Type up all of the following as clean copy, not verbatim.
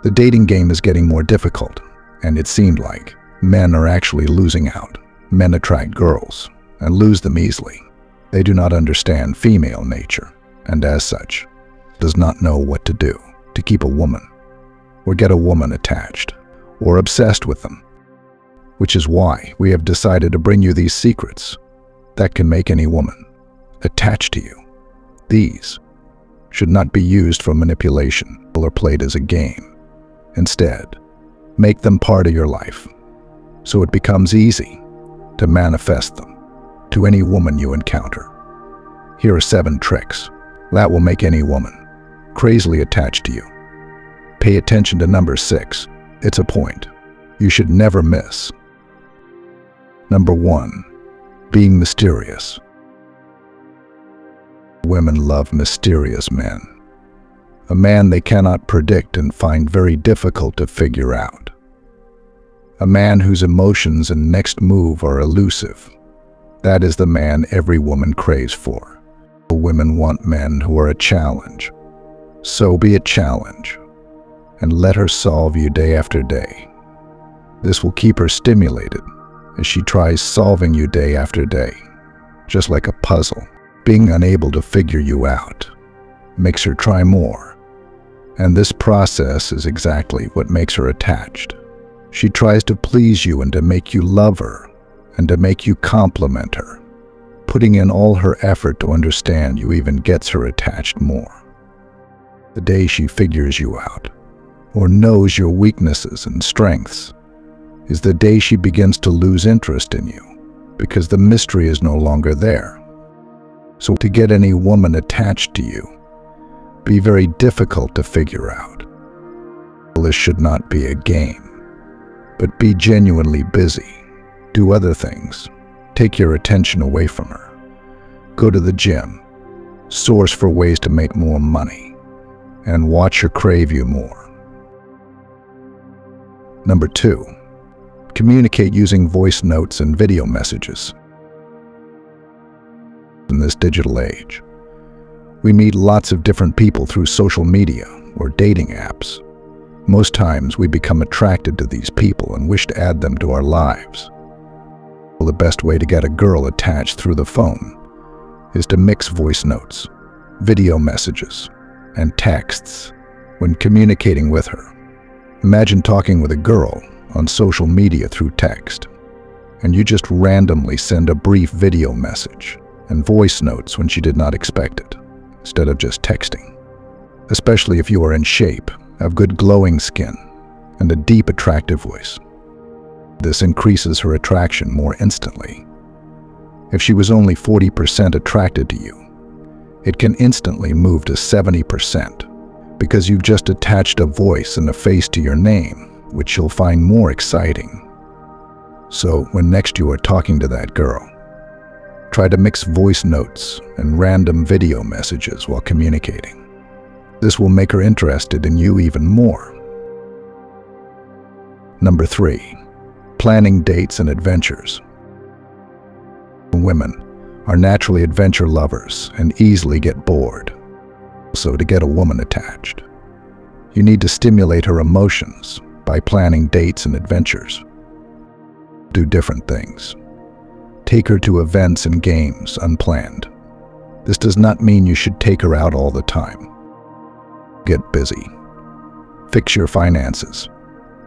The dating game is getting more difficult, and it seemed like men are actually losing out. Men attract girls and lose them easily. They do not understand female nature, and as such, does not know what to do to keep a woman or get a woman attached or obsessed with them. Which is why we have decided to bring you these secrets that can make any woman attached to you. These should not be used for manipulation or played as a game. Instead, make them part of your life so it becomes easy to manifest them to any woman you encounter. Here are 7 tricks that will make any woman crazily attached to you. Pay attention to number 6. It's a point you should never miss. Number 1. Being mysterious. Women love mysterious men. A man they cannot predict and find very difficult to figure out. A man whose emotions and next move are elusive. That is the man every woman craves for. Women want men who are a challenge. So be a challenge, and let her solve you day after day. This will keep her stimulated as she tries solving you day after day. Just like a puzzle, being unable to figure you out makes her try more. And this process is exactly what makes her attached. She tries to please you and to make you love her and to make you compliment her. Putting in all her effort to understand you even gets her attached more. The day she figures you out or knows your weaknesses and strengths is the day she begins to lose interest in you because the mystery is no longer there. So to get any woman attached to you, be very difficult to figure out. This should not be a game, but be genuinely busy. Do other things. Take your attention away from her. Go to the gym. Source for ways to make more money. And watch her crave you more. Number 2. Communicate using voice notes and video messages. In this digital age, we meet lots of different people through social media or dating apps. Most times we become attracted to these people and wish to add them to our lives. Well, the best way to get a girl attached through the phone is to mix voice notes, video messages, and texts when communicating with her. Imagine talking with a girl on social media through text, and you just randomly send a brief video message and voice notes when she did not expect it, instead of just texting. Especially if you are in shape, have good glowing skin, and a deep attractive voice. This increases her attraction more instantly. If she was only 40% attracted to you, it can instantly move to 70% because you've just attached a voice and a face to your name, which you'll find more exciting. So when next you are talking to that girl, try to mix voice notes and random video messages while communicating. This will make her interested in you even more. Number 3. Planning dates and adventures. Women are naturally adventure lovers and easily get bored. So to get a woman attached, you need to stimulate her emotions by planning dates and adventures. Do different things. Take her to events and games unplanned. This does not mean you should take her out all the time. Get busy. Fix your finances.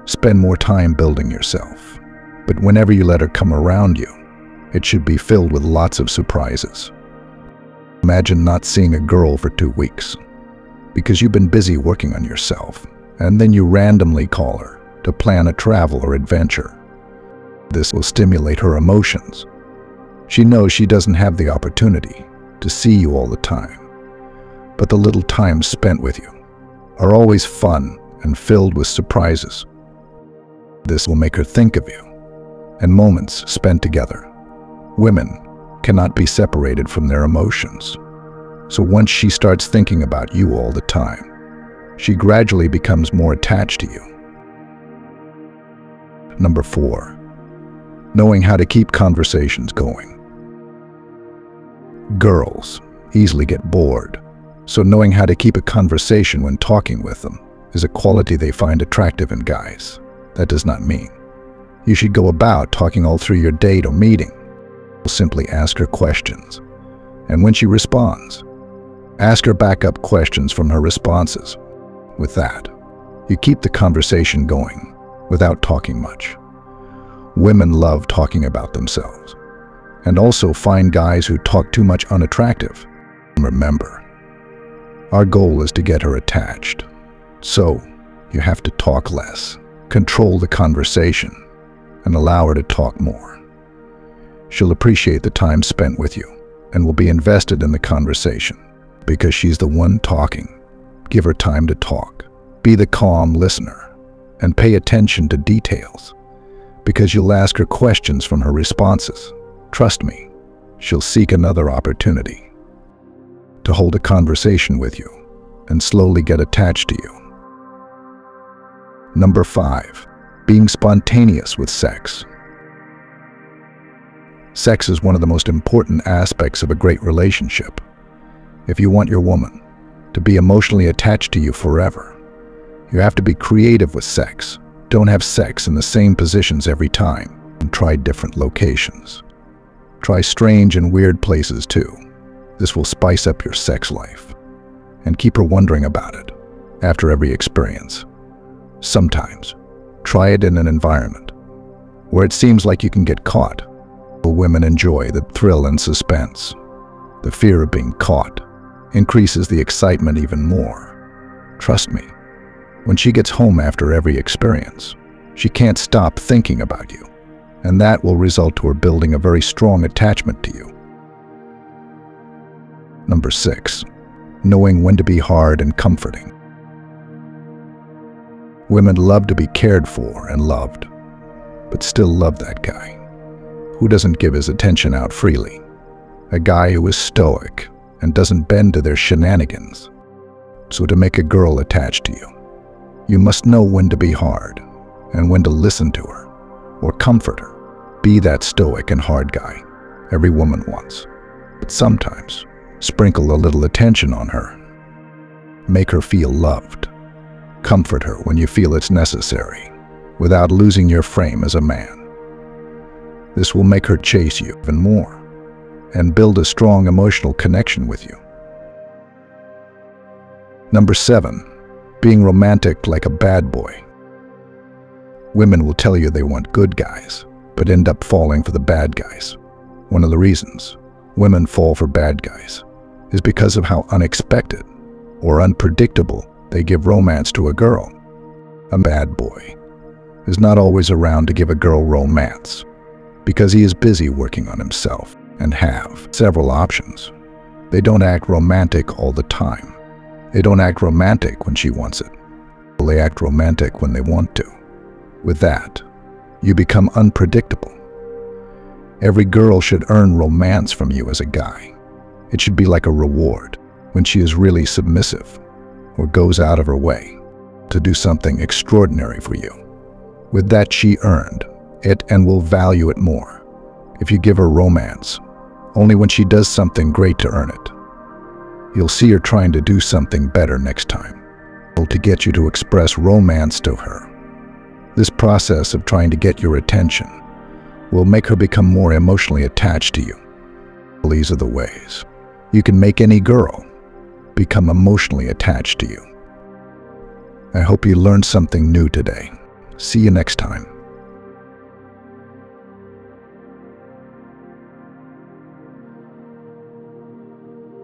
Spend more time building yourself. But whenever you let her come around you, it should be filled with lots of surprises. Imagine not seeing a girl for 2 weeks because you've been busy working on yourself, and then you randomly call her to plan a travel or adventure. This will stimulate her emotions. She knows she doesn't have the opportunity to see you all the time, but the little times spent with you are always fun and filled with surprises. This will make her think of you and moments spent together. Women cannot be separated from their emotions. So once she starts thinking about you all the time, she gradually becomes more attached to you. Number 4. Knowing how to keep conversations going. Girls easily get bored, so knowing how to keep a conversation when talking with them is a quality they find attractive in guys. That does not mean you should go about talking all through your date or meeting. Simply ask her questions, and when she responds, ask her backup questions from her responses. With that, you keep the conversation going without talking much. Women love talking about themselves, and also find guys who talk too much unattractive. Remember, our goal is to get her attached. So, you have to talk less, control the conversation, and allow her to talk more. She'll appreciate the time spent with you and will be invested in the conversation because she's the one talking. Give her time to talk. Be the calm listener and pay attention to details because you'll ask her questions from her responses. Trust me, she'll seek another opportunity to hold a conversation with you and slowly get attached to you. Number 5, being spontaneous with sex. Sex is one of the most important aspects of a great relationship. If you want your woman to be emotionally attached to you forever, you have to be creative with sex. Don't have sex in the same positions every time, and try different locations. Try strange and weird places too. This will spice up your sex life and keep her wondering about it after every experience. Sometimes, try it in an environment where it seems like you can get caught. Women enjoy the thrill and suspense. The fear of being caught increases the excitement even more. Trust me, when she gets home after every experience, she can't stop thinking about you, and that will result to her building a very strong attachment to you. Number 6, knowing when to be hard and comforting. Women love to be cared for and loved, but still love that guy who doesn't give his attention out freely. A guy who is stoic and doesn't bend to their shenanigans. So to make a girl attached to you, you must know when to be hard and when to listen to her or comfort her. Be that stoic and hard guy every woman wants, but sometimes sprinkle a little attention on her. Make her feel loved. Comfort her when you feel it's necessary, without losing your frame as a man. This will make her chase you even more and build a strong emotional connection with you. Number 7, being romantic like a bad boy. Women will tell you they want good guys, but end up falling for the bad guys. One of the reasons women fall for bad guys is because of how unexpected or unpredictable they give romance to a girl. A bad boy is not always around to give a girl romance because he is busy working on himself and have several options. They don't act romantic all the time. They don't act romantic when she wants it. They act romantic when they want to. With that, you become unpredictable. Every girl should earn romance from you as a guy. It should be like a reward when she is really submissive or goes out of her way to do something extraordinary for you. With that, she earned it and will value it more. If you give her romance only when she does something great to earn it, you'll see her trying to do something better next time to get you to express romance to her. This process of trying to get your attention will make her become more emotionally attached to you. These are the ways you can make any girl become emotionally attached to you. I hope you learned something new today. See you next time.